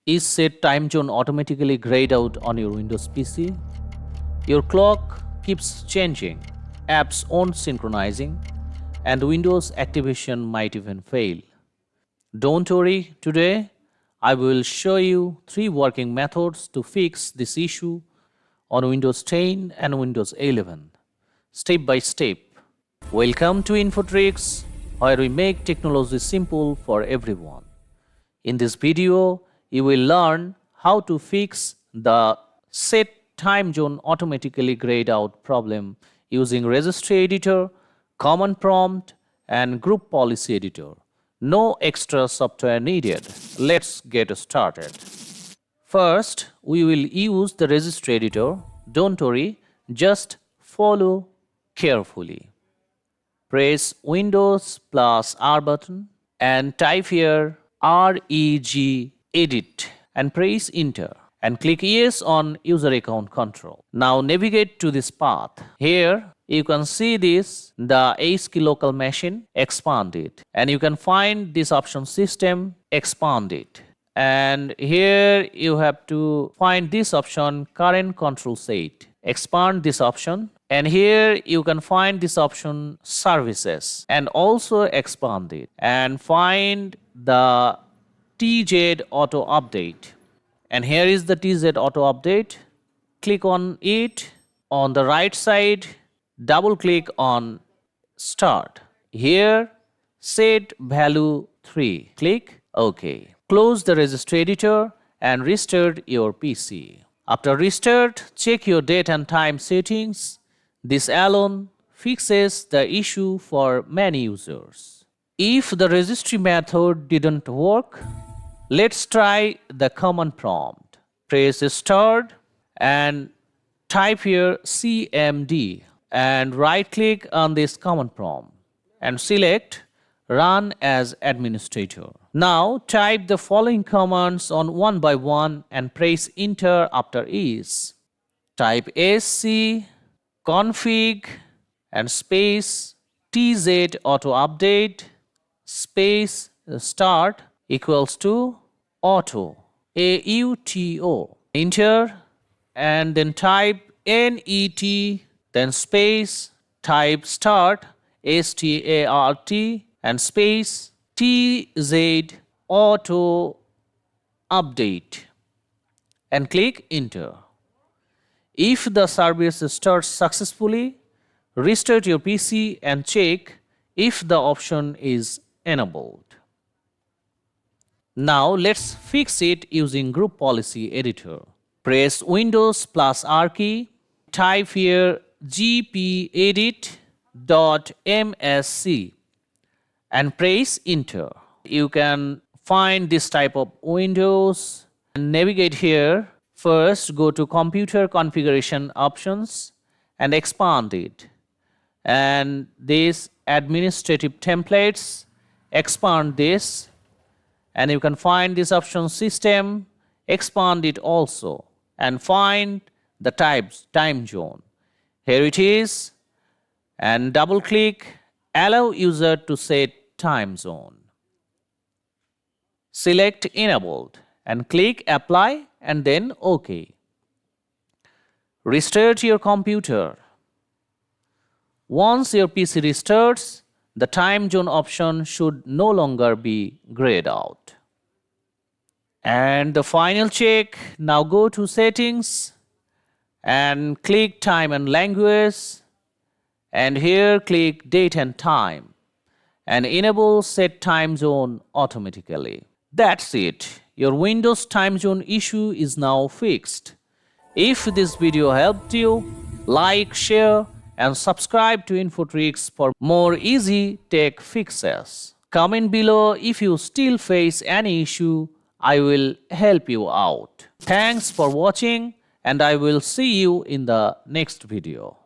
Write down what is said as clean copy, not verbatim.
Is set time zone automatically grayed out on your Windows PC? Your clock keeps changing, apps aren't synchronizing, and Windows activation might even fail. Don't worry, today I will show you 3 working methods to fix this issue on Windows 10 and Windows 11, step by step. Welcome to Infotrix, where we make technology simple for everyone. In this video, you will learn how to fix the set time zone automatically grayed out problem using Registry Editor, Command Prompt, and Group Policy Editor. No extra software needed. Let's get started. First, we will use the Registry Editor. Don't worry, just follow carefully. Press Windows plus R button and type here Regedit and press Enter and click Yes on User Account Control. Now navigate to this path. Here you can see this, the ASCII local machine, expand it, and you can find this option System, expand it. And here you have to find this option Current Control Set, expand this option, and here you can find this option Services and also expand it and find the TZ Auto Update. And here is the TZ Auto Update. Click on it. On the right side, double click on Start. Here set value 3. Click OK. Close the Registry Editor and restart your PC. After restart, check your date and time settings. This alone fixes the issue for many users. If the registry method didn't work, let's try the command prompt. Press Start and type here CMD and right click on this command prompt and select Run as Administrator. Now type the following commands on one by one and press Enter after each. Type sc config and space TZ auto update space start equals to auto AUTO. Enter and then type NET then space type start START and space TZ auto update and click Enter. If the service starts successfully, restart your PC and check if the option is enabled. Now let's fix it using Group Policy Editor. Press Windows plus R key, type here GPEdit.msc and press Enter. You can find this type of windows and navigate here. First, go to Computer Configuration Options and expand it. And this Administrative Templates, expand this. And you can find this option System, expand it also. And find the types, time zone. Here it is. And double click, allow user to set time zone. Select Enabled and click Apply and then OK. Restart your computer. Once your PC restarts, the time zone option should no longer be grayed out. And the final check, now go to Settings and click Time and Language, and here click Date and Time and enable Set Time Zone automatically. That's it. Your Windows time zone issue is now fixed. If this video helped you, like, share, and subscribe to Infotrix for more easy tech fixes. Comment below if you still face any issue. I will help you out. Thanks for watching, and I will see you in the next video.